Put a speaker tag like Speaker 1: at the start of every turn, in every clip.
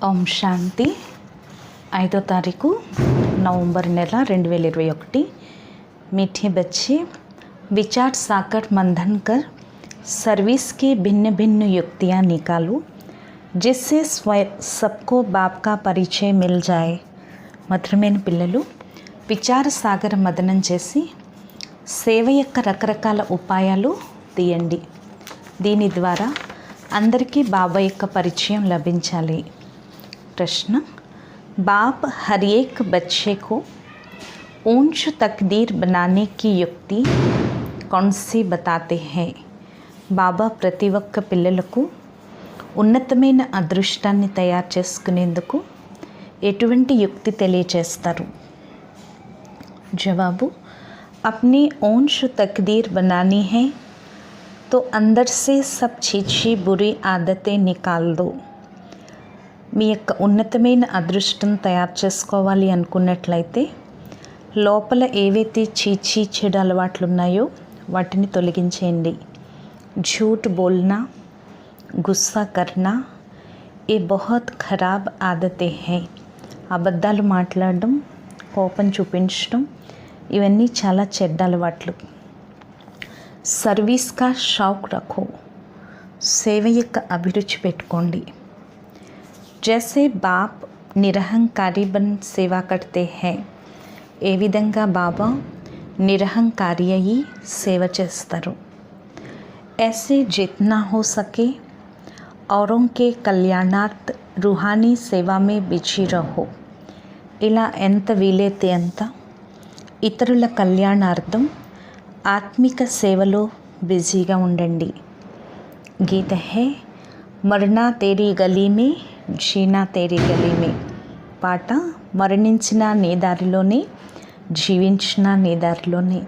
Speaker 1: ఓం శాంతి 5వ తారీఖు నవంబర్ నెల 2021। मीठे बच्चे, विचार सागर मंथन कर सर्विस की भिन्न भिन्न युक्तियाँ निकालो जिससे सबको बाप का परिचय मिल जाए। మధురమైన పిల్లలు, విచార సాగర మదనం చేసి సేవ యొక్క రకరకాల ఉపాయాలు తీయండి। దీని ద్వారా అందరికీ బాబా యొక్క పరిచయం లభించాలి। प्रश्न, बाप हर एक बच्चे को ऊंच तकदीर बनाने की युक्ति कौन सी बताते हैं? బాబా ప్రతి ఒక్క పిల్లలకు ఉన్నతమైన అదృష్టాన్ని తయారు చేసుకునేందుకు ఎటువంటి యుక్తి తెలియచేస్తారు? జవాబు, अपनी ऊंच तकदीर बनानी है तो अंदर से सब छीछी बुरी आदतें निकाल दो। మీ యొక్క ఉన్నతమైన అదృష్టం తయారు చేసుకోవాలి అనుకున్నట్లయితే లోపల ఏవైతే చీచీ చెడు అలవాట్లు ఉన్నాయో వాటిని తొలగించేయండి। झूठ बोलना, गुस्सा करना ये बहुत खराब आदतें हैं। అబద్ధాలు మాట్లాడడం, కోపం చూపించడం ఇవన్నీ చాలా చెడ్డ అలవాట్లు। సర్వీస్ కా షౌక్ రఖో, సేవ యొక్క అభిరుచి పెట్టుకోండి। जैसे बाप निरहंकारी बन सेवा करते हैं, ఏ విధంగా బాబా నిరహంకారి అయి సేవ చేస్తారు। ऐसे जितना हो सके औरों के कल्याणार्थ रूहानी सेवा में बिजी रहो। ఇలా ఎంత వీలైతే అంత ఇతరుల కళ్యాణార్థం ఆత్మిక సేవలో బిజీగా ఉండండి। గీత హై మరనా తేరీ గలీ మే, జీనా తేరీ గలీ మే। పాట, మరణించిన నీ దారిలోనే, జీవించిన నీ దారిలోనే।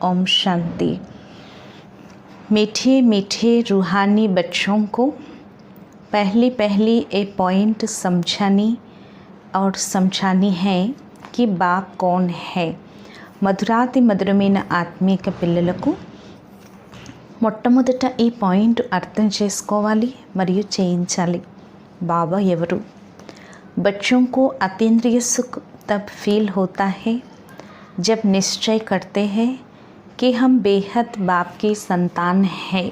Speaker 1: ఓం శాంతి। मीठे मीठे रूहानी बच्चों को पहली पहली ये पॉइंट और समझानी है कि बाप कौन है। మధురాతి మధురమైన ఆత్మీక పిల్లలకు మొట్టమొదట ఈ పాయింట్ అర్థం చేసుకోవాలి మరియు చేయించాలి। బాబా ఎవరు? बच्चों को अतीन्द्रिय सुख तब फील होता है जब निश्चय करते हैं कि हम बेहद बाप की संतान है।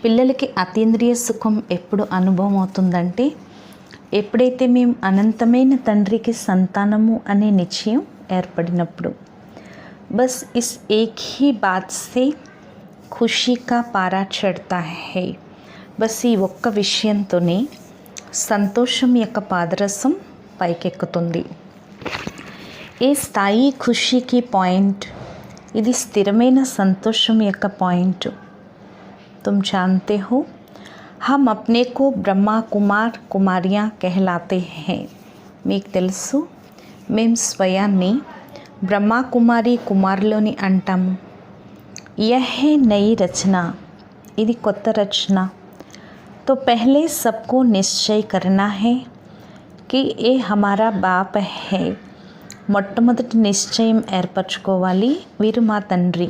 Speaker 1: పిల్లలకి అతీంద్రియ సుఖం ఎప్పుడు అనుభవం అవుతుందంటే ఎప్పుడైతే మేము అనంతమైన తండ్రికి సంతానము అనే నిశ్చయం ఏర్పడినప్పుడు। बस इस एक ही बात से खुशी का पारा चढ़ता है। బస్ ఈ ఒక్క విషయంతోనే సంతోషం యొక్క పాదరసం పైకెక్కుతుంది। ఏ స్థాయి ఖుషీకి పాయింట్, ఇది స్థిరమైన సంతోషం యొక్క పాయింట్। तुम जानते हो हम अपने को ब्रह्मा कुमार कुमारियाँ कहलाते हैं। మీకు తెలుసు మేము స్వయాన్ని బ్రహ్మా కుమారి కుమారులని అంటాము। यह है नई रचना, ఇది కొత్త రచన। तो पहले सबको निश्चय करना है कि ये हमारा बाप है। మొట్టమొదటి నిశ్చయం ఏర్పరచుకోవాలి, వీరు మా తండ్రి।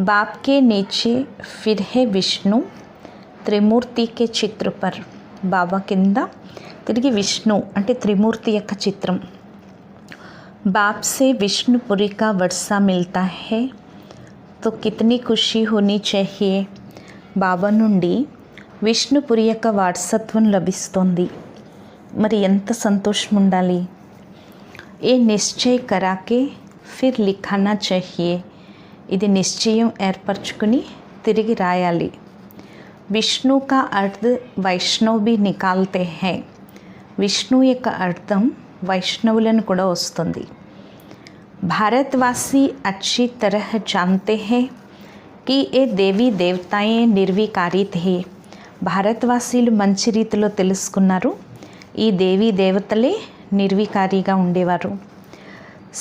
Speaker 1: बाप के नीचे फिर है विष्णु त्रिमूर्ति के चित्र पर। బాబా కింద తిరిగి విష్ణు అంటే త్రిమూర్తి యొక్క చిత్రం। बाप से विष्णुपुरी का वर्षा मिलता है तो कितनी खुशी होनी चाहिए। బాబా నుండి విష్ణుపురి యొక్క వారసత్వం లభిస్తుంది, మరి ఎంత సంతోషం ఉండాలి। ఏ నిశ్చయ కరాకే ఫిర్ లిఖానా चाहिए, ఇది నిశ్చయం ఏర్పరచుకుని తిరిగి రాయాలి। విష్ణు కా అర్థ వైష్ణవ్ भी निकालते हैं, విష్ణు యొక్క అర్థం వైష్ణవులను కూడా వస్తుంది। भारतवासी अच्छी तरह जानते हैं कि ये देवी देवताएं निर्विकारी थे। భారతవాసీలు మంచి రీతిలో తెలుసుకున్నారు, ఈ దేవీ దేవతలే నిర్వికారిగా ఉండేవారు।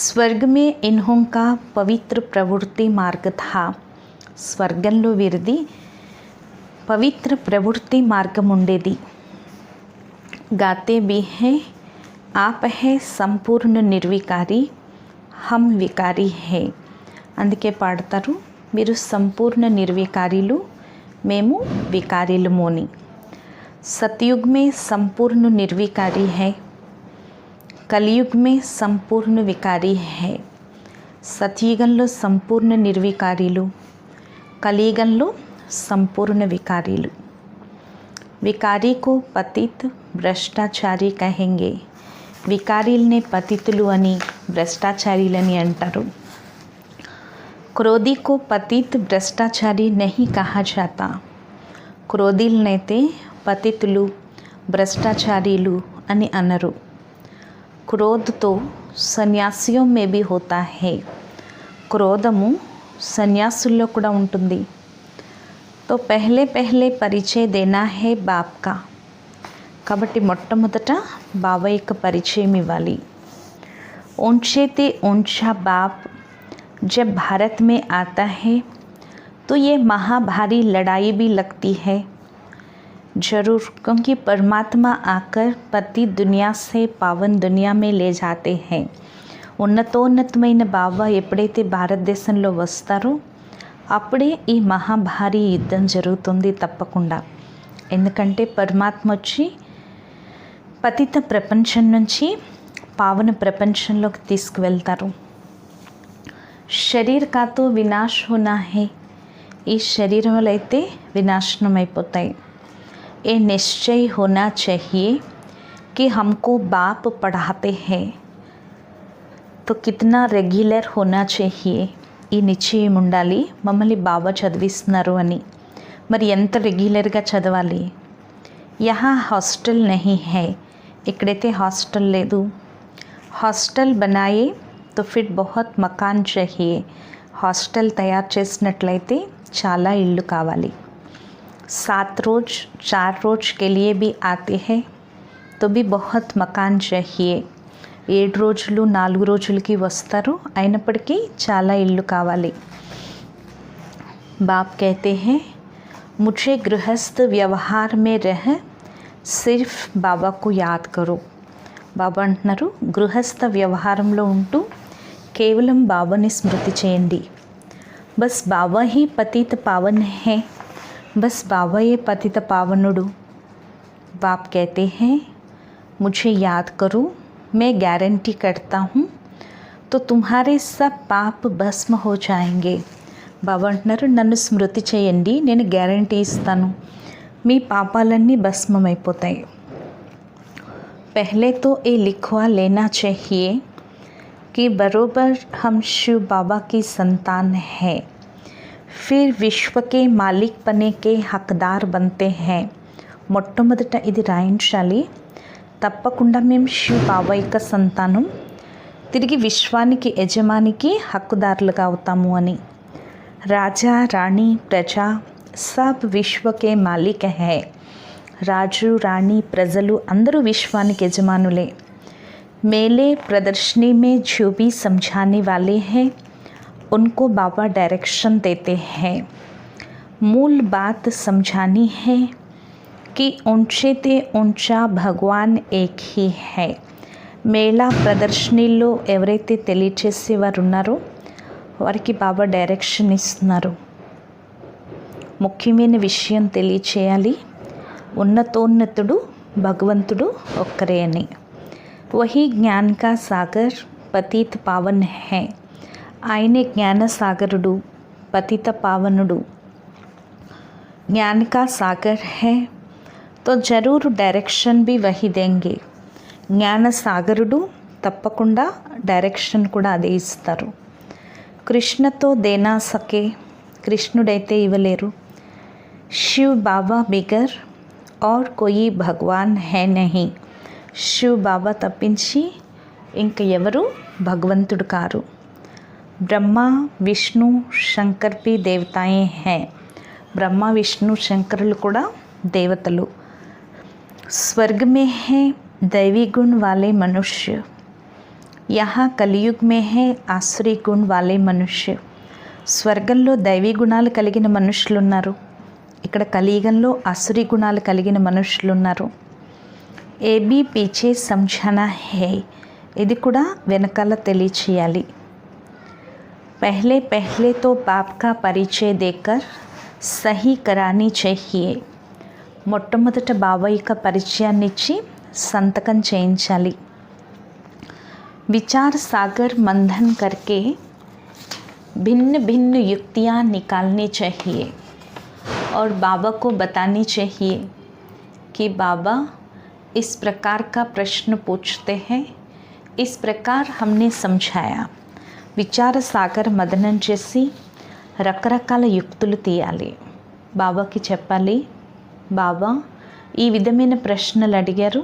Speaker 1: స్వర్గ మే ఇన్హోం కా పవిత్ర ప్రవృత్తి మార్గ థా, స్వర్గంలో వీరిది పవిత్ర ప్రవృత్తి మార్గం ఉండేది। గాతే బి హై ఆప్ హై సంపూర్ణ నిర్వికారి, హమ్ వికారి హై। అందుకే పాడతారు, మీరు సంపూర్ణ నిర్వికారీలు, మేము వికారీలమోని। सतयुग में संपूर्ण निर्विकारी है, కలియుగ్ में సంపూర్ణ వికారి है। సతయుగంలో సంపూర్ణ నిర్వికారీలు, కలియుగంలో సంపూర్ణ వికారీలు। వికారీ को పతిత్ భ్రష్టాచారి కహెంగే। వికారీల్నే పతితులు అని, భ్రష్టాచారీలని అంటారు। క్రోధీ को పతిత్ భ్రష్టాచారి नहीं कहा जाता। క్రోధీలనైతే పతితులు, భ్రష్టాచారీలు అని అనరు। क्रोध तो సన్యాసిयों में भी होता है। క్రోధము సన్యాసుల్లో కూడా ఉంటుంది। तो पहले पहले परिचय देना है बाप का। కాబట్టి మొట్టమొదట బాబా యొక్క పరిచయం ఇవ్వాలి। ऊंचे ते ऊंचा बाप जब भारत में आता है तो ये महाभारी लड़ाई भी लगती है। जरूर, क्योंकि परमात्मा आकर पति दुनिया से पावन दुनिया में ले जाते हैं। ఉన్నతోన్నతమైన బాబా ఎప్పుడైతే భారతదేశంలో వస్తారో అప్పుడే ఈ మహాభారీ యుద్ధం జరుగుతుంది తప్పకుండా। ఎందుకంటే పరమాత్మ వచ్చి పతిత ప్రపంచం నుంచి పావన ప్రపంచంలోకి తీసుకువెళ్తారు। శరీర్ కా తో వినాశ్ హోనా హై। ఈ శరీరాలు అయితే వినాశనం అయిపోతాయి। ये निश्चय होना चाहिए कि हमको बाप पढ़ाते हैं। तो कितना रेग्युलर होना चाहिए। ఈ నిశ్చయం ఉండాలి మమ్మల్ని బాబా చదివిస్తున్నారు అని। మరి ఎంత రెగ్యులర్గా చదవాలి? యహా హాస్టల్ నహీ హై। ఇక్కడైతే హాస్టల్ లేదు। హాస్టల్ బనాయే తో ఫిర్ బహుత్ మకాన్ चाहिए। హాస్టల్ తయారు చేసినట్లయితే చాలా ఇళ్ళు కావాలి। 7 रोज 4 रोज के लिए भी आते हैं तो भी बहुत मकान चाहिए। 7 రోజులు 4 రోజులకి వస్తారు, అయినప్పటికీ చాలా ఇల్లు కావాలి। बाप कहते हैं मुझे गृहस्थ व्यवहार में रह सिर्फ बाबा को याद करो। బాబా అంటున్నారు గృహస్థ వ్యవహారంలో ఉంటూ కేవలం బాబాని స్మృతి చేయండి। బస్ బాబా హీ పతిత పావన్ है। बस बाबा ये पतित पावनुडु। बाप कहते हैं मुझे याद करो, मैं गारंटी करता हूँ तो तुम्हारे सब पाप भस्म हो जाएंगे। బాబా అంటున్నారు నన్ను స్మృతి చేయండి, నేను గ్యారంటీ ఇస్తాను మీ పాపాలన్నీ భస్మమైపోతాయి। पहले तो ये लिखवा लेना चाहिए कि बरोबर हम शिव बाबा की संतान हैं, फिर विश्व के मालिक बने के हकदार बनते हैं। మొట్టమొదట ఇది రాయించాలి, తప్పకుండా మేము శివ బాబా యొక్క సంతానం, తిరిగి విశ్వానికి యజమానికి హక్కుదారులుగా అవుతాము అని। రాజా రాణి ప్రజా సబ్ విశ్వకే మాలిక్ హై। రాజు రాణి ప్రజలు అందరూ విశ్వానికి యజమానులే। మేలే ప్రదర్శनी में जो भी समझाने वाले हैं उनको बाबा डायरेक्शन देते हैं। मूल बात समझानी है कि ऊंचे ते ऊंचा भगवान एक ही है। మేళా ప్రదర్శనలో ఎవరైతే తెలియచేసేవారు ఉన్నారో వారికి బాబా డైరెక్షన్ ఇస్తున్నారు। ముఖ్యమైన విషయం తెలియచేయాలి, ఉన్నతోన్నతుడు భగవంతుడు ఒక్కరే అని। వహీ జ్ఞాన్ కా సాగర్ పతిత పావన్ హై। ఆయనే జ్ఞాన సాగరుడు, పతిత పావనుడు। ज्ञान का सागर है तो जरूर डायरेक्शन भी वही देंगे। జ్ఞాన సాగరుడు తప్పకుండా డైరెక్షన్ కూడా అదే ఇస్తారు। కృష్ణతో దేనా సకే, కృష్ణుడైతే ఇవ్వలేరు। శివ్ బాబా బిగర్ और कोई भगवान है नहीं। శివ్ బాబా తప్పించి ఇంక ఎవరు భగవంతుడు కారు। ब्रह्मा विष्णु शंकर भी देवताएं हैं। ब्रह्मा विष्णु शंकरुలు కూడా దేవతలు। स्वर्ग में है दैवी गुण वाले मनुष्य, यहाँ कलयुग में है आसुरी गुण वाले मनुष्य। స్వర్గంలో దైవీ గుణాలు కలిగిన మనుషులు ఉన్నారు, ఇక్కడ కలియుగంలో అసురీ గుణాలు కలిగిన మనుషులు ఉన్నారు। ఏ బీ పీచే సమझाना है, ఇది కూడా వెనకాల తెలియచేయాలి। पहले पहले तो बाप का परिचय देकर सही करानी चाहिए। మొట్టమొదట బాబా యొక్క పరిచయాన్ని ఇచ్చి సంతకం చేయించాలి. विचार सागर मंथन करके भिन्न भिन्न युक्तियाँ निकालनी चाहिए और बाबा को बतानी चाहिए कि बाबा इस प्रकार का प्रश्न पूछते हैं, इस प्रकार हमने समझाया. విచార సాగర్ మదనం చేసి రకరకాల యుక్తులు తీయాలి. బాబాకి చెప్పాలి, బాబా ఈ విధమైన ప్రశ్నలు అడిగారు,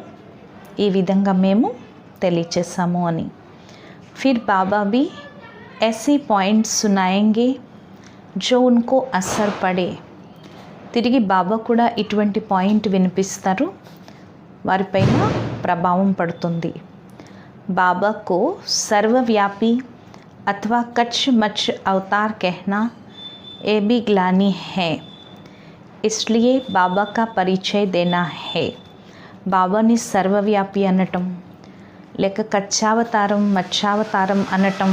Speaker 1: ఈ విధంగా మేము తెలియచేసాము అని. फिर बाबा भी ऐसे पॉइंट्स सुनाएंगे जो उनको असर पड़े. తిరిగి బాబా కూడా ఇటువంటి పాయింట్ వినిపిస్తారు, వారిపైన ప్రభావం పడుతుంది. बाबा को सर्वव्यापी अथवा कच्छ मच्छ अवतार कहना ये भी ग्लानि है, इसलिए बाबा का परिचय देना है. బాబాని సర్వవ్యాపి అనటం లేక కచ్చావతారం మత్స్యావతారం అనటం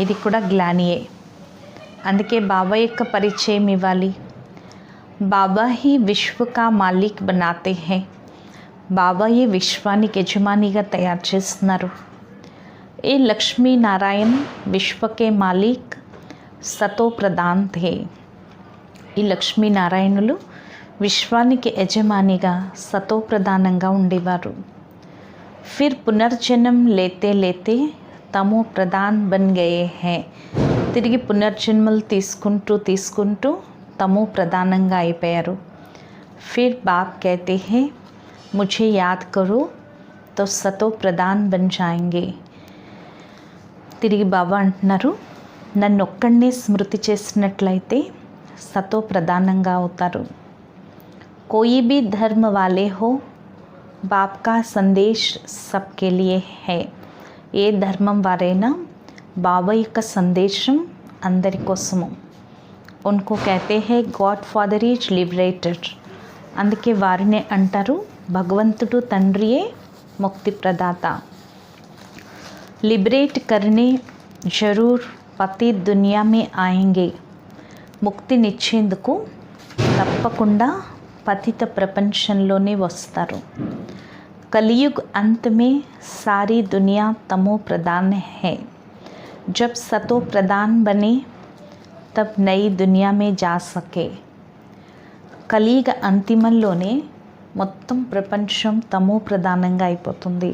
Speaker 1: ఇది కూడా గ్లానియే. అందుకే బాబా యొక్క పరిచయం ఇవ్వాలి. బాబా హీ విశ్వ కా మాలిక్ బనాతే హై. బాబా ఈ విశ్వానికి యజమానిగా తయారు చేస్తున్నారు. ఏ లక్ష్మీనారాయణ విశ్వకే మాలిక్ సతో ప్రధాన్ థే. ఈ లక్ష్మీనారాయణులు విశ్వానికి యజమానిగా సతో ప్రధానంగా ఉండేవారు. फिर पुनर्जन्म लेते लेते तमो प्रधान बन गए हैं. తిరిగి పునర్జన్మలు తీసుకుంటూ తమో ప్రధానంగా అయిపోయారు. फिर बाप कहते हैं मुझे याद करो तो सतो प्रधान बन जाएंगे. తిరిగి బాబా అంటున్నారు, నన్ను ఒక్కడినే స్మృతి చేసినట్లయితే సతో ప్రధానంగా అవుతారు. कोई भी धर्म वाले हो, बाप का संदेश सबके लिए है. ఏ ధర్మం వారైనా బాబా యొక్క సందేశం అందరి కోసము. ఉनको कहते हैं గాడ్ ఫాదర్ ఈజ్ లిబరేటర్. అందుకే వారినే అంటారు భగవంతుడు తండ్రియే ముక్తి ప్రదాత. लिबरेट करने जरूर पति दुनिया में आएंगे. ముక్తినిచ్చేందుకు తప్పకుండా పతిత ప్రపంచంలోనే వస్తారు. कलयुग अंत में सारी दुनिया तमो प्रधान है. जब सतो प्रधान बने तब नई दुनिया में जा सके. కలియుగ అంతిమంలోనే మొత్తం ప్రపంచం తమో ప్రధానంగా అయిపోతుంది.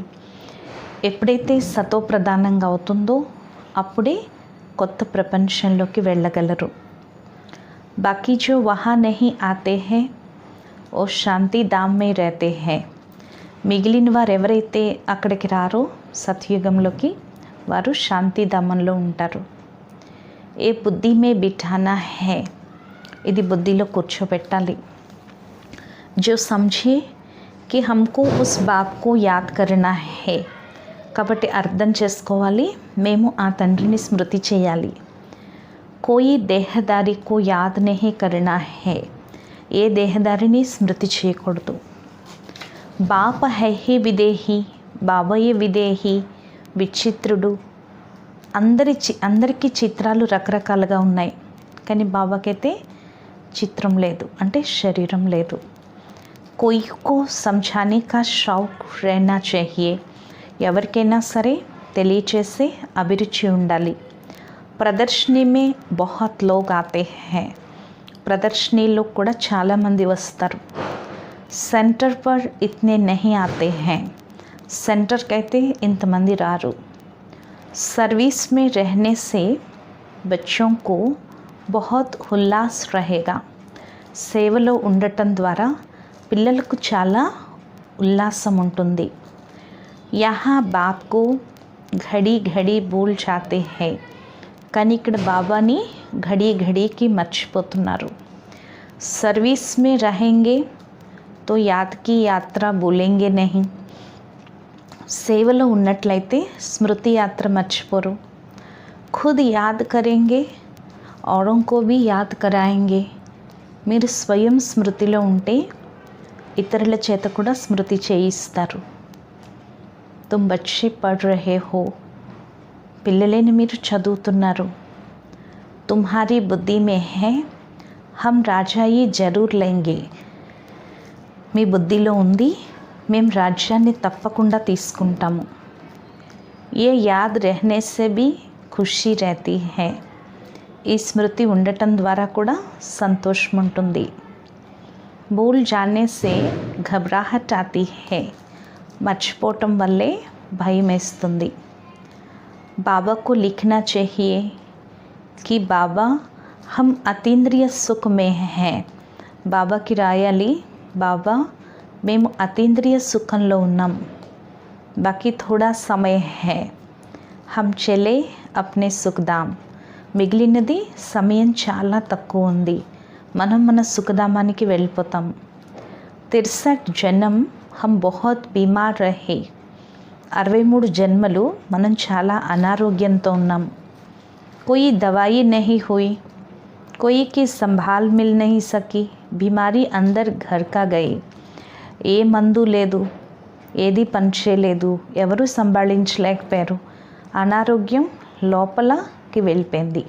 Speaker 1: ఎప్పుడైతే సతో ప్రధానంగా అవుతుందో అప్పుడే కొత్త ప్రపంచంలోకి వెళ్ళగలరు. बाकी जो वहाँ नहीं आते हैं वो शांति धाम में रहते हैं. మిగిలిన వారు ఎవరైతే అక్కడికి రారో సత్యుగంలోకి వారు శాంతిధామంలో ఉంటారు. ఏ బుద్ధి మే బిఠానా హై. ఇది బుద్ధిలో కూర్చోబెట్టాలి. जो समझे कि हमको उस बाप को याद करना है. కాబట్టి అర్థం చేసుకోవాలి, మేము ఆ తండ్రిని స్మృతి చేయాలి. कोई देहदारी को याद नहीं करना है. ఏ దేహదారిని స్మృతి చేయకూడదు. బాప హై హి విదేహి. బాబాయే విదేహి, విచిత్రుడు. అందరికీ చిత్రాలు రకరకాలుగా ఉన్నాయి, కానీ బాబాకైతే చిత్రం లేదు, అంటే శరీరం లేదు. कोई को समझाने का शौक रहना चाहिए. ఎవరికైనా సరే తెలియచేసే అభిరుచి ఉండాలి. ప్రదర్శनी में बहुत लोग आते हैं. ప్రదర్శనీలో కూడా చాలామంది వస్తారు. सेंटर पर इतने नहीं आते हैं. సెంటర్కి అయితే ఇంతమంది రారు. सर्विस में रहने से बच्चों को बहुत उल्लास रहेगा. సేవలో ఉండటం ద్వారా పిల్లలకు చాలా ఉల్లాసం ఉంటుంది. यहाँ बाप को घड़ी घड़ी भूल जाते हैं. కానీ ఇక్కడ బాబాని घड़ी घड़ीకి మర్చిపోతున్నారు. सर्विस में रहेंगे तो याद की यात्रा भूलेंगे नहीं. సేవలో ఉన్నట్లయితే స్మృతి యాత్ర మర్చిపోరు. खुद याद करेंगे औरों को भी याद कराएंगे. మీరు స్వయం స్మృతిలో ఉంటే ఇతరుల చేత కూడా స్మృతి చేయిస్తారు. तुम बच्चे पढ़ रहे हो. పిల్లలేని మీరు చదువుతున్నారు. तुम्हारी बुद्धि में है हम राजाई जरूर लेंगे. మీ బుద్ధిలో ఉంది, మేము రాజ్యాన్ని తప్పకుండా తీసుకుంటాము. ఏ యాద్ రెహనే సే భీ ఖుషీ रहती है. ఈ స్మృతి ఉండటం ద్వారా కూడా సంతోషం ఉంటుంది. భూల్ జానే సే ఘబరాహట్ ఆతీ హై. మర్చిపోవటం వల్లే భయం వేస్తుంది. బాబాకు లిఖనా चाहिए कि బాబా हम అతీంద్రియ సుఖ में हैं. బాబాకి రాయాలి, బాబా మేము అతీంద్రియ సుఖంలో ఉన్నాం. బాకీ థోడా సమయ హై, హమ్ చలే అప్నే సుఖధామ్. మిగిలినది సమయం చాలా తక్కువ ఉంది, మనం మన సుఖధామానికి వెళ్ళిపోతాం. 63 జన్మ హమ్ బహుత్ బీమార్ రహే. 63 జన్మలు మనం చాలా అనారోగ్యంతో ఉన్నాం. कोई दवाई नहीं हुई, कोई की संभाल मिल नहीं सकी. बीमारी अंदर घर का गई. ఏ మందు లేదు, ఏది పనిచేయలేదు, ఎవరు సంభాళించలేకపోయారు. అనారోగ్యం లోపలకి వెళ్ళిపోయింది.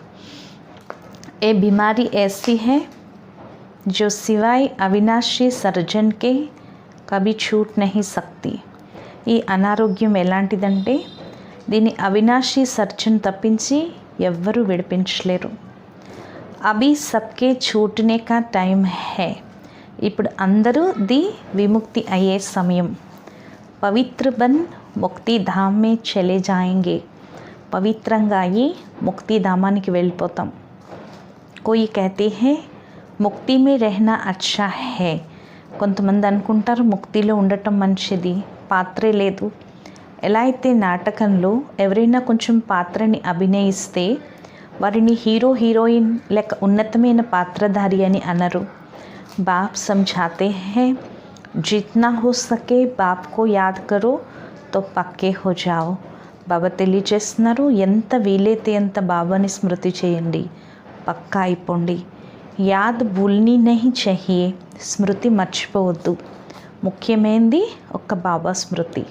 Speaker 1: ఏ बीमारी ऐसी है जो सिवाय अविनाशी सर्जन के कभी छूट नहीं सकती. ఈ అనారోగ్యం ఎలాంటిదంటే దీని అవినాశీ సర్జన్ తప్పించి ఎవ్వరూ విడిపించలేరు. అభి సబ్కే छूटने का టైం है. ఇప్పుడు అందరూ ది విముక్తి అయ్యే సమయం. పవిత్ర బన్ ముక్తి ధామ్ మే చలే జాయేంగే. పవిత్రంగా అయ్యి ముక్తిధామానికి వెళ్ళిపోతాం. కోయి కహతే హై ముక్తి మే రెహనా అచ్చా హై. కొంతమంది అనుకుంటారు ముక్తిలో ఉండటం మంచిది, పాత్రే లేదు. ఎలా అయితే నాటకంలో ఎవరైనా కొంచెం పాత్రని అభినయిస్తే వారిని హీరో హీరోయిన్ లేక ఉన్నతమైన పాత్రధారి అని అనరు. బాప్ సమझाते हैं जितना हो सके बाप को याद करो तो पक्के हो जाओ. బాబా తెలియజేస్తున్నారు, ఎంత వీలైతే అంత బాబాని స్మృతి చేయండి, పక్కా అయిపోండి. యాద్ భూల్నీ నహీ चाहिए. స్మృతి మర్చిపోవద్దు. ముఖ్యమైనది ఒక్క బాబా స్మృతి.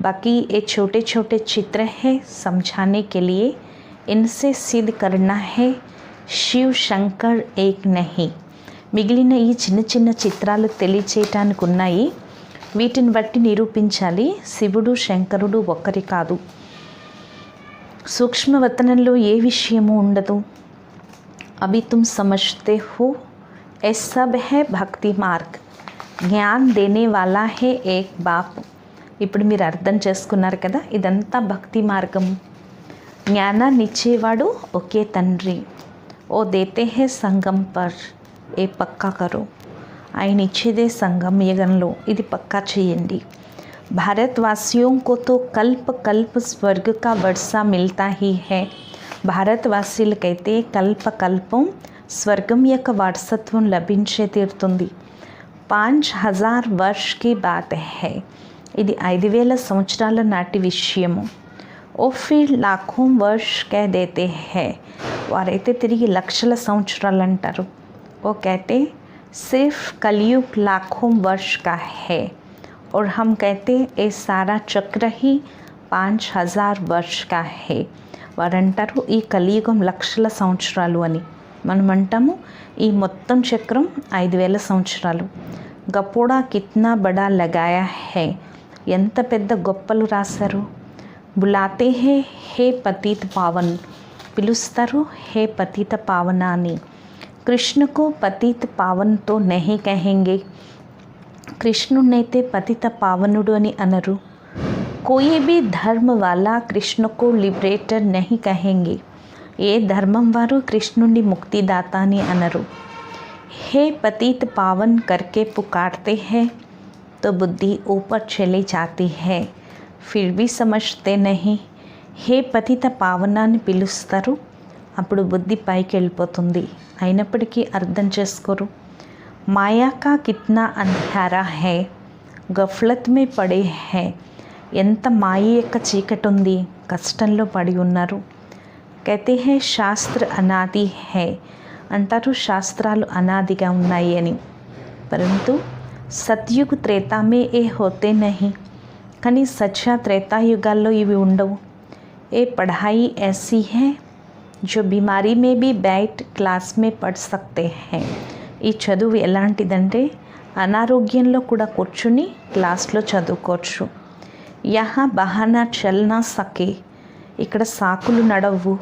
Speaker 1: बाकी ये छोटे छोटे चित्र हैं समझाने के लिए. इनसे सिद्ध करना है शिव शंकर एक नहीं. మిగిలిన ఈ చిన్న చిన్న చిత్రాలు తెలియచేయటానికి ఉన్నాయి. వీటిని బట్టి నిరూపించాలి శివుడు శంకరుడు ఒక్కరి కాదు. సూక్ష్మవతనంలో ఏ విషయము ఉండదు. అభి తుమ్ సమజ్తే హో ఏ సబ్ హై భక్తి మార్గ్. జ్ఞాన్ దేనే వాలా హే ఏక్ బాప్. ఇప్పుడు మీరు అర్థం చేసుకున్నారు కదా, ఇదంతా భక్తి మార్గం. జ్ఞానాన్ని ఇచ్చేవాడు ఒకే తండ్రి. ఓ దేతే హే సంగం పర్ ఏ పక్కా కరో. ఆయన ఇచ్చేదే సంగం యగంలో, ఇది పక్కా చేయండి. భారతవాసియోं को तो కల్ప కల్ప స్వర్గ కా వర్షా మిల్తా హీ హై. భారతవాసీలకైతే కల్ప కల్పం స్వర్గం యొక్క వారసత్వం లభించే తీరుతుంది. 5000 వర్ష కి బాత్ హై. ఇది 5000 సంవత్సరాల నాటి విషయము. ఓ ఫిర్ లాఖోం వర్ష కహ దేతే హై. వారైతే తిరిగి లక్షల సంవత్సరాలు అంటారు. ఓ कहते सिर्फ कलयुग लाखों वर्ष का है और हम कहते ये सारा चक्र ही 5000 वर्ष का है. వారు అంటారు ఈ కలియుగం లక్షల సంవత్సరాలు అని. మనం అంటాము ఈ మొత్తం చక్రం 5000 సంవత్సరాలు. గపోడా కిత్నా బడా లగాయా హై. ఎంత పెద్ద గొప్పలు రాశారు. బులాతే హే హే పతిత పావన్. పిలుస్తారు హే పతిత పావన అని. కృష్ణకు పతిత పావన్తో నహీ కహెంగే. కృష్ణునైతే పతిత పావనుడు అని అనరు. కోయి భీ ధర్మ వాలా కృష్ణకు లిబరేటర్ నహీ కహెంగే. ఏ ధర్మం వారు కృష్ణుని ముక్తిదాత అని అనరు. హే పతిత పావన్ करके पुकारते हैं तो बुद्धि ऊपर चली जाती है, फिर भी समझते नहीं. హే పతిత పావనాన్ని పిలుస్తారు, అప్పుడు బుద్ధి పైకి వెళ్ళిపోతుంది, అయినప్పటికీ అర్థం చేసుకోరు. మాయా కా కిత్నా అంధారా హై. గఫ్లత్ మే పడే హై. ఎంత మాయ యొక్క చీకటి ఉంది, కష్టంలో పడి ఉన్నారు. కహతే హై శాస్త్ర అనాది హై. అంటారు శాస్త్రాలు అనాదిగా ఉన్నాయి అని. పరంతు సత్యుగ్ త్రేతా మే ఏ హోతే నహీ. కానీ సచ్చా త్రేతాయుగాల్లో ఇవి ఉండవు. ఏ పढ़ाई ऐसी है जो बीमारी में भी बैठ क्लास में पढ़ सकते हैं. ఈ చదువు ఎలాంటిదంటే అనారోగ్యంలో కూడా కూర్చుని క్లాస్లో చదువుకోవచ్చు. యహా బహానా చల్నా సకే, ఇక్కడ సాకులు నడవు.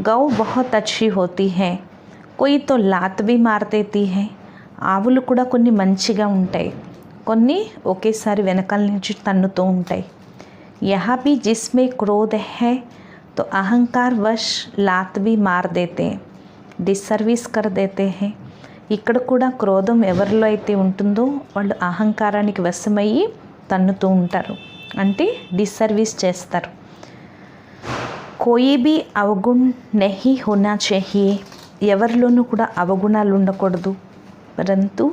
Speaker 1: గౌ బహుత్ అచ్చి హోతీ హై, కోయి తో లాత్ భీ మార్ దేతీ హై. ఆవులు కూడా కొన్ని మంచిగా ఉంటాయి, కొన్ని ఒకేసారి వెనకాల నుంచి తన్నుతూ ఉంటాయి. యహా భీ జిస్మే క్రోధ హై తో అహంకార్ వశ్ లాత్ భీ మార్ దేతే, డిస్సర్వీస్ కర్ దేతే హై. ఇక్కడ కూడా క్రోధం ఎవరిలో అయితే ఉంటుందో వాళ్ళు అహంకారానికి వశమయ్యి తన్నుతూ ఉంటారు, అంటే డిస్సర్వీస్ చేస్తారు. కోయి భీ అవగుణ్ నహీ హోనా చాహియే, ఎవరిలోనూ కూడా అవగుణాలు ఉండకూడదు. పరంతు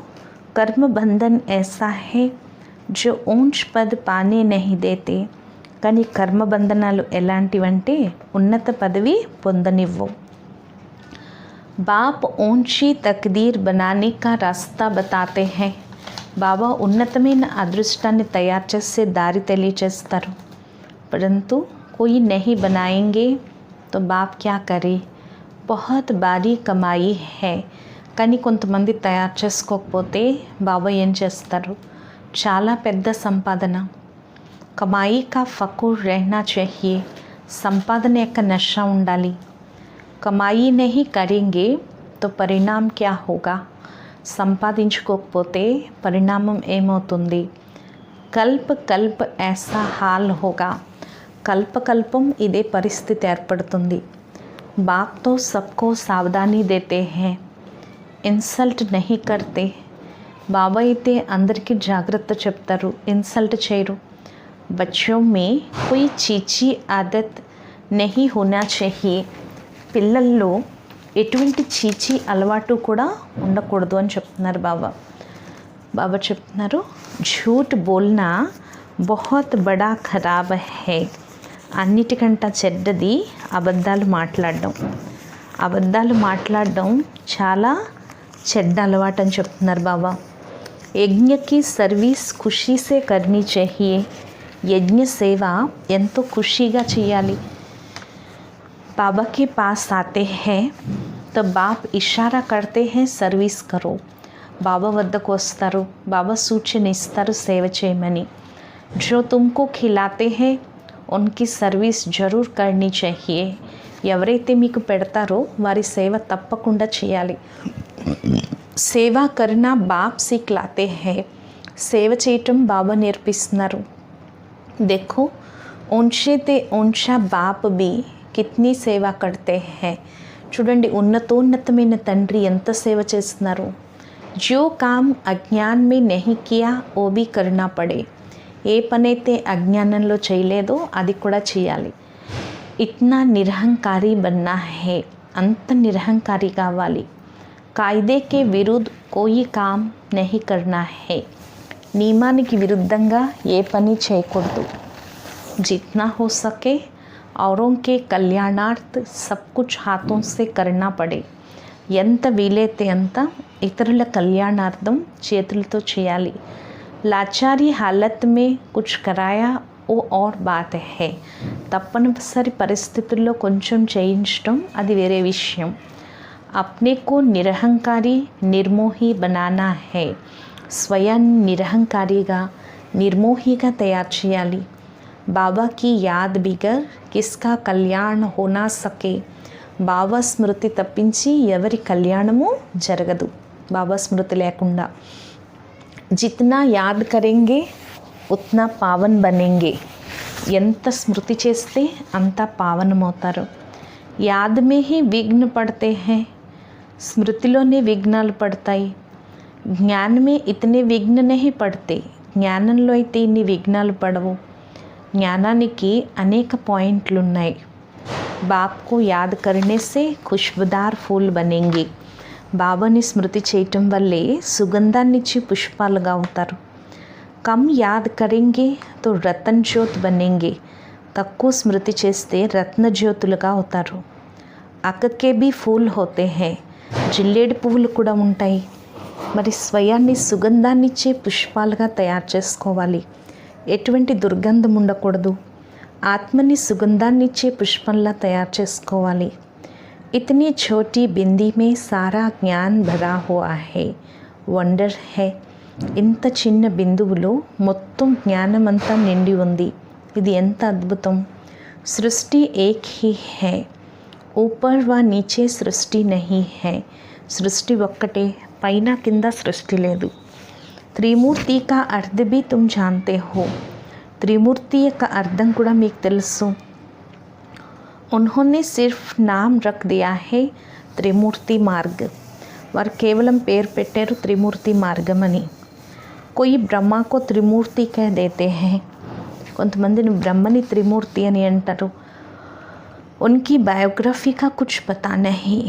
Speaker 1: కర్మ బంధన్ ఐసా హై జో ఊంచ్ పద్ పానే నహీ దేతే, కానీ కర్మబంధనాలు ఎలాంటివంటే ఉన్నత పదవి పొందనివ్వవు. బాప్ ఊంచి తక్దీర్ బనానే కా రాస్తా బతాతే హై, బాబా ఉన్నతమైన అదృష్టాన్ని తయారు చేసే దారి తెలియచేస్తారు. పరంతు కోయి నహీ బనాయేంగే తో బాప్ క్యా కరే, బహుత్ భారీ కమాయి హై, కానీ కొంతమంది తయారు చేసుకోకపోతే బాబా ఏం చేస్తారు, చాలా పెద్ద సంపాదన. కమాయి కా ఫకూర్ రెహనా చాహియే, సంపాదన యొక్క నష ఉండాలి. కమాయి నహీ కరేంగే తో పరిణాం క్యా హోగా, సంపాదించుకోకపోతే పరిణామం ఏమవుతుంది. కల్ప కల్ప ఐసా హాల్ హోగా, కల్పకల్పం ఇదే పరిస్థితి ఏర్పడుతుంది. బాప్తో సబ్కో సావధానీ దేతే హై, ఇన్సల్ట్ నహీ కర్తే, బాబా అయితే అందరికీ జాగ్రత్త చెప్తారు, ఇన్సల్ట్ చేయరు. బచ్చోं में कोई చీచీ ఆదత్ నహీ హోనా చాహియే, పిల్లల్లో ఎటువంటి చీచీ అలవాటు కూడా ఉండకూడదు అని చెప్తున్నారు బాబా. బాబా చెప్తున్నారు, झूठ बोलना बहुत बड़ा खराब है, అన్నిటికంటే చెడ్డది అబద్ధాలు మాట్లాడడం. అబద్ధాలు మాట్లాడడం చాలా చెడ్డ అలవాటు అని చెప్తున్నారు బాబా. యజ్ఞకి సర్వీస్ ఖుషీసే కర్నీ చాహియే, యజ్ఞ సేవ ఎంతో ఖుషీగా చేయాలి. बाबा के पास आते हैं तो बाप इशारा करते हैं सर्विस करो, బాబా వద్దకు వస్తారు, బాబా సూచన ఇస్తారు సేవ చేయమని. जो तुमको खिलाते हैं उनकी सर्विस जरूर करनी चाहिए, ఎవరైతే మీకు పెడతారో వారి సేవ తప్పకుండా చేయాలి. సేవా కర్నా బాప్ సిక్లాతే హై, సేవ చేయటం బాబా నేర్పిస్తున్నారు. देखो ऊंचे ते ऊंचा बाप भी కిత్నీ సేవా కర్తే హై, చూడండి ఉన్నతోన్నతమైన తండ్రి ఎంత సేవ చేస్తున్నారు. జో కామ్ అజ్ఞాన్ మే నహీ కియా ఓ భీ కర్నా పడే, ఏ పనైతే అజ్ఞానంలో చేయలేదో అది కూడా చేయాలి. ఇట్నా నిరహంకారీ బన్నా హై, అంత నిరహంకారి కావాలి. కాయిదేకే విరుద్ధ కోయి కామ్ నహీ కర్నా హై, నియమానికి విరుద్ధంగా ఏ పని చేయకూడదు. జిత్నా హో సకే औरों के కళ్యాణార్థ్ సబ్ కుచ్ హాథోं से करना पड़े, ఎంత వీలైతే అంత ఇతరుల కళ్యాణార్థం చేతులతో చేయాలి. లాచారీ హాలత్ మే కుచ్ కరాయా ఓ ఔర్ బాత్ హై, తప్పనిసరి పరిస్థితుల్లో కొంచెం చేయించడం అది వేరే విషయం. అప్నే కో నిరహంకారి నిర్మోహి బనానా హై, స్వయాన్ని నిరహంకారిగా నిర్మోహిగా తయారు చేయాలి. బాబా की याद बिगर किसका కళ్యాణ్ హోనా సకే, బాబా స్మృతి తప్పించి ఎవరి కళ్యాణము జరగదు బాబా స్మృతి లేకుండా. జిత్నా యాద్ కరెంగే ఉత్నా పావన్ బనేంగే, ఎంత స్మృతి చేస్తే అంత పావనమవుతారు. యాద్ మే హీ విఘ్న పడతే హై, స్మృతిలోనే విఘ్నాలు పడతాయి. జ్ఞాన్ మే ఇతనే విఘ్న నహీ పడతే, జ్ఞానంలో అయితే ఇన్ని విఘ్నాలు పడవు. జ్ఞానానికి అనేక పాయింట్లు ఉన్నాయి. బాప్కు యాద్ కర్నే సే ఖుష్బుదార్ ఫూల్ బనేంగి, బాబాని స్మృతి చేయటం వల్లే సుగంధాన్నిచ్చి పుష్పాలుగా అవుతారు. కమ్ యాద్ కరెంగే తో రతన్ జ్యోత్ బనేంగే, తక్కువ స్మృతి చేస్తే రత్నజ్యోతులుగా అవుతారు. అక్కకే బీ ఫూల్ హోతే హై, జిల్లేడు పువ్వులు కూడా ఉంటాయి. మరి స్వయాన్ని సుగంధాన్నిచ్చే పుష్పాలుగా తయారు చేసుకోవాలి. ఎటువంటి దుర్గంధం ఉండకూడదు. ఆత్మని సుగంధాన్నిచ్చే పుష్పంలా తయారు చేసుకోవాలి. ఇతనీ ఛోటీ బిందీ మే సారా జ్ఞాన్ భరా హుआ है, వండర్ హై, ఇంత చిన్న బిందువులో మొత్తం జ్ఞానమంతా నిండి ఉంది. ఇది ఎంత అద్భుతం! సృష్టి ఏక్ హీ హై, ఊపర్ వా నీచే సృష్టి నహీ హై. సృష్టి ఒక్కటే, పైన కింద సృష్టి లేదు. త్రిమూర్తి కా అర్థ భీ తుమ్ జాన్తే హో. త్రిమూర్తి యొక్క అర్థం కూడా మీకు తెలుసు. ఉన్హోనే సిర్ఫ్ నామ్ రఖ్ దియా హై త్రిమూర్తి మార్గ్. వారు కేవలం పేరు పెట్టారు త్రిమూర్తి మార్గం అని. కోయి బ్రహ్మకో త్రిమూర్తి కహ దేతే హై. కొంతమందిని బ్రహ్మని త్రిమూర్తి అని అంటారు. ఉన్కి బయోగ్రఫీ కా కుచ్ పతా నహీ.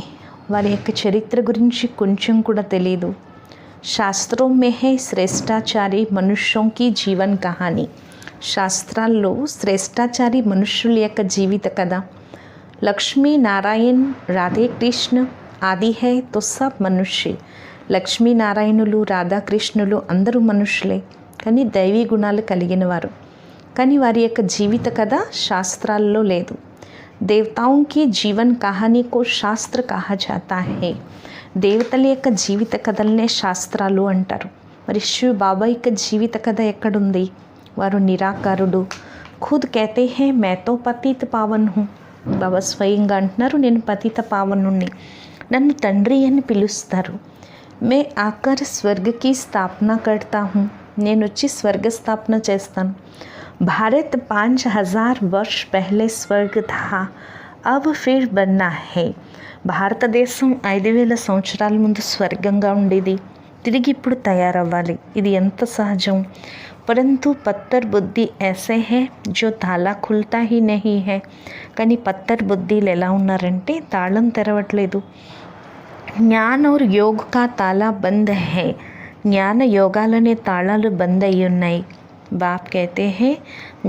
Speaker 1: వారి యొక్క చరిత్ర గురించి కొంచెం కూడా తెలీదు. శాస్త్రోं में है శ్రేష్టాచారి మనుష్యోं की జీవన్ కహాని. శాస్త్రాల్లో శ్రేష్టాచారి మనుష్యుల యొక్క జీవిత కథ. లక్ష్మీ నారాయణ్ రాధేకృష్ణ ఆది హై తో సబ్ మనుష్య. లక్ష్మీనారాయణులు రాధాకృష్ణులు అందరూ మనుషులే, కానీ దైవీ గుణాలు కలిగిన వారు. కానీ వారి యొక్క జీవిత కథ శాస్త్రాల్లో లేదు. దేవతాओं की జీవన్ కహానీ కో శాస్త్ర కహా జాతా హై. దేవతల యొక్క జీవిత కథలనే శాస్త్రాలు అంటారు. మరి శివ బాబా యొక్క జీవిత కథ ఎక్కడుంది? వారు నిరాకారుడు. ఖుద్ కహతే హై మే తో పతిత పావన్ హూ. బాబా స్వయంగా అంటున్నారు, నేను పతిత పావనుణ్ణి, నన్ను తండ్రి అని పిలుస్తారు. మే ఆకర్ స్వర్గకి స్థాపన కడతా హూ. నేను వచ్చి స్వర్గ స్థాపన చేస్తాను. భారత్ 5000 वर्ष पहले स्वर्ग था, अब फिर बनना है. భారతదేశం 5000 సంవత్సరాల ముందు స్వర్గంగా ఉండేది, తిరిగి ఇప్పుడు తయారవ్వాలి. ఇది ఎంత సహజం. परंतु पत्थर बुद्धि ऐसे है जो ताला खुलता ही नहीं है. కానీ పత్తర్ బుద్ధిలు ఎలా ఉన్నారంటే తాళం తెరవట్లేదు. జ్ఞాన్ और योग का ताला बंद है. జ్ఞాన యోగాలనే తాళాలు బంద్ అయి ఉన్నాయి. बाप कहते हैं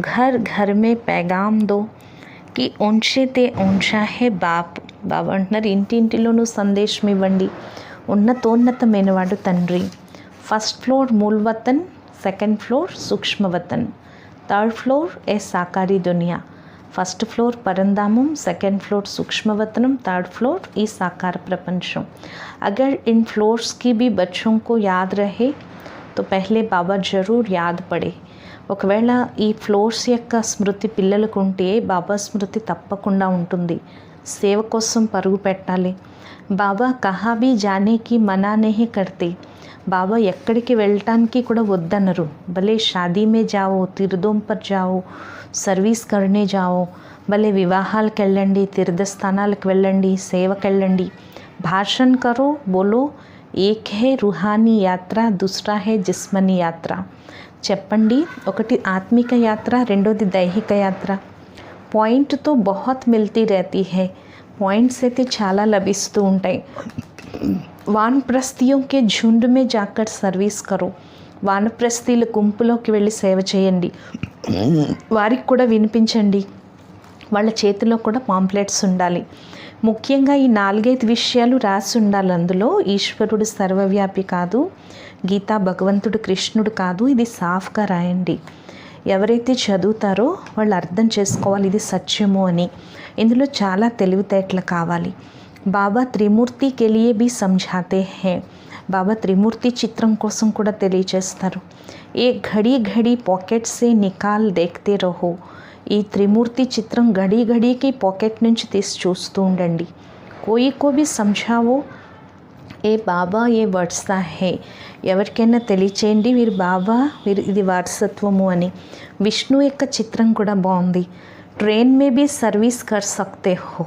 Speaker 1: घर घर में पैगाम दो कि ऊंचे ते ऊंचा है बाप. బాబా అంటున్నారు, ఇంటింటిలోనూ సందేశం ఇవ్వండి, ఉన్నతోన్నతమైన వాడు తండ్రి. First floor Moolvatan, second floor Sukshmavatan, third floor ఏ సాకారీ దునియా. ఫస్ట్ ఫ్లోర్ పరంధామం, సెకండ్ ఫ్లోర్ सूक्ष्मवतनम, थर्ड फ्लोर ई साकार प्रपंचम. अगर इन फ्लोर्स की भी बच्चों को याद रहे तो पहले बाबा जरूर याद पड़े. ఒకవేళ ఈ ఫ్లోర్స్ యొక్క స్మృతి పిల్లలకు ఉంటే బాబా స్మృతి తప్పకుండా ఉంటుంది. సేవ కోసం పరుగు పెట్టాలి. బాబా కహా భీ జానేకి మనా నహీ కర్తే. బాబా ఎక్కడికి వెళ్ళటానికి కూడా వద్దనరు. భలే షాదీ మే జావో, తీర్థోం పర్ జావో, సర్వీస్ కర్నే జావో. భలే వివాహాలకు వెళ్ళండి, తీర్థస్థానాలకు వెళ్ళండి, సేవకు వెళ్ళండి. భాషణ్ కరో, బోలో ఏక్ హే రూహానీ యాత్ర, దూసరా హే జిస్మనీ యాత్ర. చెప్పండి, ఒకటి ఆత్మిక యాత్ర, రెండోది దైహిక యాత్ర. పాయింట్తో బహుత్ మిల్తీ रहती है. పాయింట్స్ అయితే చాలా లభిస్తూ ఉంటాయి. వానప్రస్థియోं के झुंड में जाकर सर्विस करो. వానప్రస్థీల గుంపులోకి వెళ్ళి సేవ చేయండి. వారికి కూడా వినిపించండి. వాళ్ళ చేతిలో కూడా పాంప్లెట్స్ ఉండాలి. ముఖ్యంగా ఈ 4-5 విషయాలు రాసి ఉండాలి. అందులో ఈశ్వరుడు సర్వవ్యాపి కాదు, గీతా భగవంతుడు కృష్ణుడు కాదు, ఇది సాఫ్గా రాయండి. ఎవరైతే చదువుతారో వాళ్ళు అర్థం చేసుకోవాలి ఇది సత్యము అని. ఇందులో చాలా తెలివితేటలు కావాలి. బాబా త్రిమూర్తి కెలియే భీ సమఝాతే హై. బాబా త్రిమూర్తి చిత్రం కోసం కూడా తెలియచేస్తారు. ఏ ఘడి ఘడి పాకెట్ సే నికాల్ దేఖ్తే రహో. ఈ త్రిమూర్తి చిత్రం ఘడి ఘడికి పాకెట్ నుంచి తీసి చూస్తూ ఉండండి. కోయి కో భీ సమఝావో ఏ బాబా ఏ వర్డ్సా హే. ఎవరికైనా తెలియచేయండి వీరు బాబా, వీరు ఇది వారసత్వము అని. విష్ణు యొక్క చిత్రం కూడా బాగుంది. ట్రైన్ మే బీ సర్వీస్ కర్ సక్తే హో.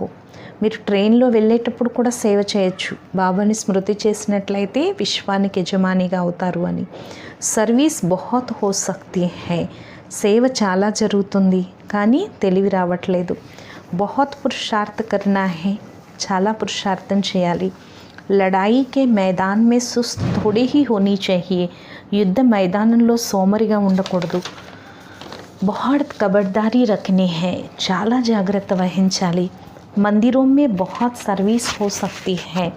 Speaker 1: మీరు ట్రైన్లో వెళ్ళేటప్పుడు కూడా సేవ చేయొచ్చు. బాబాని స్మృతి చేసినట్లయితే విశ్వానికి యజమానిగా అవుతారు అని. సర్వీస్ బహుత్ హో సక్తి హై. సేవ చాలా జరుగుతుంది, కానీ తెలివి రావట్లేదు. బహుత్ పురుషార్థ కర్నా హై. చాలా పురుషార్థం చేయాలి. లడాయి కే మైదాన్ మే సుస్త్ థోड़ी ही होनी चाहिए. యుద్ధ మైదానంలో సోమరిగా ఉండకూడదు. బహుత్ ఖబర్దారీ రఖనీ హై. చాలా జాగ్రత్త వహించాలి. మందిరోं में बहुत सर्विस हो सकती है.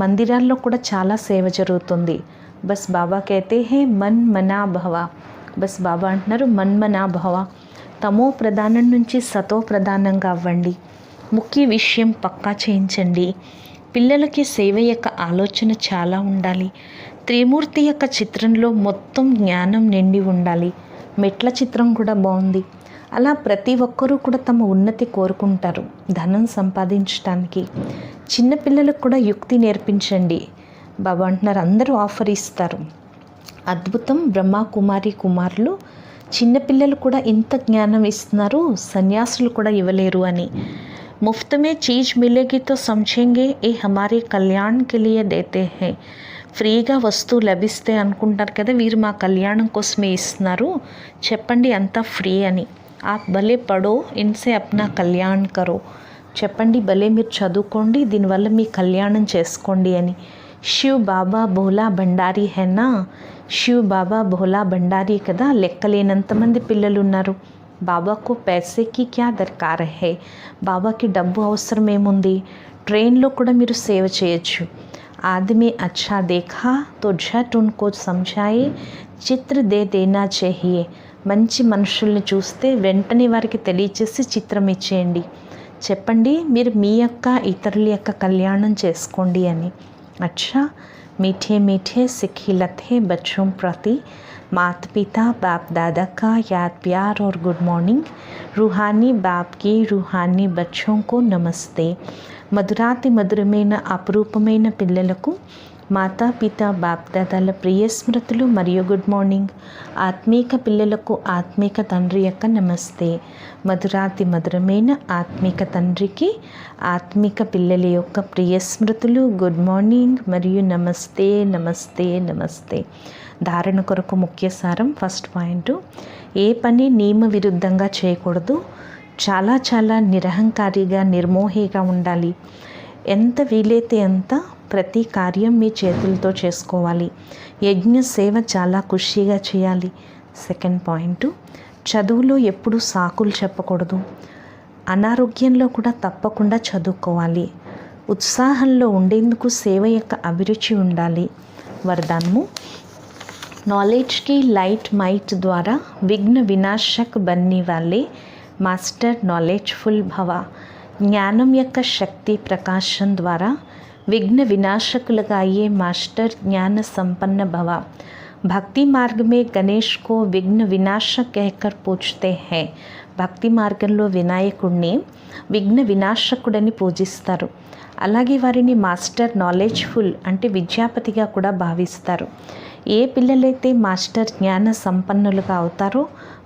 Speaker 1: మందిరాల్లో కూడా చాలా సేవ జరుగుతుంది. బస్ బాబా कहते हैं मन मना भव. బస్ బాబా అంటున్నారు మన్ మనా భవ. తమో ప్రధానం నుంచి సతో ప్రధానంగా అవ్వండి. ముఖ్య విషయం పక్కా చేయించండి. పిల్లలకి సేవ యొక్క ఆలోచన చాలా ఉండాలి. త్రిమూర్తి యొక్క చిత్రంలో మొత్తం జ్ఞానం నిండి ఉండాలి. మెట్ల చిత్రం కూడా బాగుంది. అలా ప్రతి ఒక్కరూ కూడా తమ ఉన్నతి కోరుకుంటారు ధనం సంపాదించడానికి. చిన్నపిల్లలకు కూడా యుక్తి నేర్పించండి. బాబా అంటున్నారు అందరూ ఆఫర్ ఇస్తారు. అద్భుతం. బ్రహ్మ కుమారి కుమారులు చిన్నపిల్లలు కూడా ఇంత జ్ఞానం ఇస్తున్నారు, సన్యాసులు కూడా ఇవ్వలేరు అని. मुफ्त में चीज़ मिलेगी तो समझेंगे ये हमारे कल्याण के लिए देते हैं. ఫ్రీగా వస్తువు లభిస్తే అనుకుంటారు కదా, వీరు మా కళ్యాణం కోసమే ఇస్తున్నారు, చెప్పండి అంతా ఫ్రీ అని. ఆప్ భలే పడో ఇన్సే అప్నా కళ్యాణ్ కరో, చెప్పండి భలే మీరు చదువుకోండి, దీనివల్ల మీ కళ్యాణం చేసుకోండి అని. శివ్ బాబా భోలా భండారీ హేనా, శివ్ బాబా భోలా భండారీ కదా, లెక్కలేనంతమంది పిల్లలు ఉన్నారు. బాబాకు పైసేకి క్యా దర్కార్ హే, బాబాకి డబ్బు అవసరం ఏముంది. ట్రైన్లో కూడా మీరు సేవ చేయొచ్చు. ఆదమీ అచ్చా దేఖా తో ఝట్ ఉన్కో సమझाए చిత్ర దే దేనా चाहिए, మంచి మనుషుల్ని చూస్తే వెంటనే వారికి తెలియచేసి చిత్రం ఇచ్చేయండి, చెప్పండి మీరు మీ యొక్క ఇతరుల యొక్క కళ్యాణం చేసుకోండి అని. అచ్చా मीठे मीठे सिखिलते बच्चों प्रति माता पिता बाप दादा का याद प्यार और गुड मॉर्निंग. रूहानी बाप की रूहानी बच्चों को नमस्ते. మధురాతి మధురమైన అపురూపమైన పిల్లలకు మాతాపిత బాప్దాదాల ప్రియ స్మృతులు మరియు గుడ్ మార్నింగ్. ఆత్మీక పిల్లలకు ఆత్మీక తండ్రి యొక్క నమస్తే. మధురాతి మధురమైన ఆత్మీక తండ్రికి ఆత్మీక పిల్లల యొక్క ప్రియ స్మృతులు, గుడ్ మార్నింగ్ మరియు నమస్తే నమస్తే నమస్తే. ధారణ కొరకు ముఖ్య సారం. ఫస్ట్ పాయింట్, ఏ పని నియమ విరుద్ధంగా చేయకూడదు. చాలా చాలా నిరహంకారిగా నిర్మోహిగా ఉండాలి. ఎంత వీలైతే అంత ప్రతి కార్యం మీ చేతులతో చేసుకోవాలి. యజ్ఞ సేవ చాలా ఖుషీగా చేయాలి. సెకండ్ పాయింట్, చదువులో ఎప్పుడూ సాకులు చెప్పకూడదు. అనారోగ్యంలో కూడా తప్పకుండా చదువుకోవాలి. ఉత్సాహంలో ఉండేందుకు సేవ యొక్క అభిరుచి ఉండాలి. వరదానము, नॉलेज की लाइट माइट द्वारा विघ्न विनाशक बनने वाले मास्टर नॉलेजफुल भव. జ్ఞానం యొక్క శక్తి ప్రకాశం ద్వారా విఘ్న వినాశకులుగా అయ్యే మాస్టర్ జ్ఞాన సంపన్న భవ. భక్తి మార్గ మే గణేష్ కో విఘ్న వినాశక్ कहकर పూజతే హై. భక్తి మార్గంలో వినాయకుడిని విఘ్న వినాశకుడని పూజిస్తారు. అలాగే వారిని మాస్టర్ నాలెడ్జ్ఫుల్ అంటే విద్యాపతిగా కూడా భావిస్తారు. ఏ పిల్లలైతే మాస్టర్ జ్ఞాన సంపన్నులుగా అవుతారో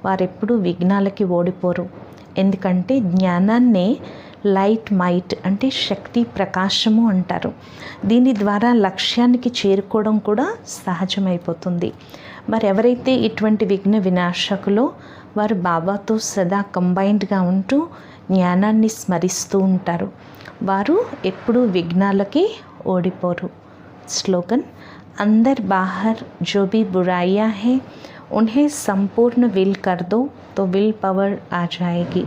Speaker 1: వారెప్పుడూ విఘ్నాలకి ఓడిపోరు. ఎందుకంటే జ్ఞానాన్నే లైట్ మైట్ అంటే శక్తి ప్రకాశము అంటారు. దీని ద్వారా లక్ష్యానికి చేరుకోవడం కూడా సహజమైపోతుంది. మరి ఎవరైతే ఇటువంటి విఘ్న వినాశకులో వారు బాబాతో సదా కంబైన్డ్గా ఉంటూ జ్ఞానాన్ని స్మరిస్తూ ఉంటారు. వారు ఎప్పుడూ విఘ్నాలకి ఓడిపోరు. స్లోగన్, अंदर बाहर जो भी बुराइयां हैं उन्हें संपूर्ण विल कर दो तो विल पवर आ जाएगी.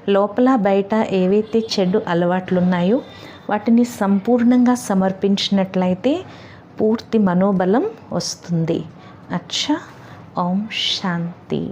Speaker 1: లోపల బయట ఏవైతే చెడు అలవాట్లున్నాయో వాటిని సంపూర్ణంగా సమర్పించినట్లయితే పూర్తి మనోబలం వస్తుంది. అచ్చా, ఓం శాంతి.